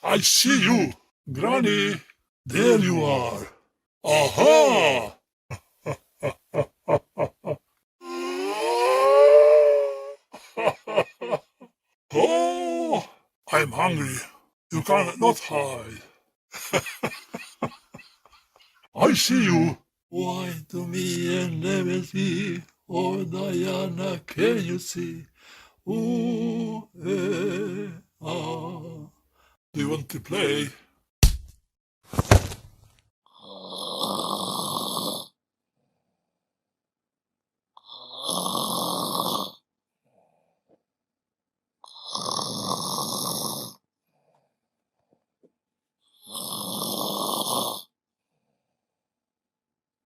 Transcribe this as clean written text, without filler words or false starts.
I see you, Granny. There you are. Aha! Oh, I'm hungry. You cannot hide. I see you. Why to me and never see? Oh, Diana, can you see? Ooh, ah. Do you want to play?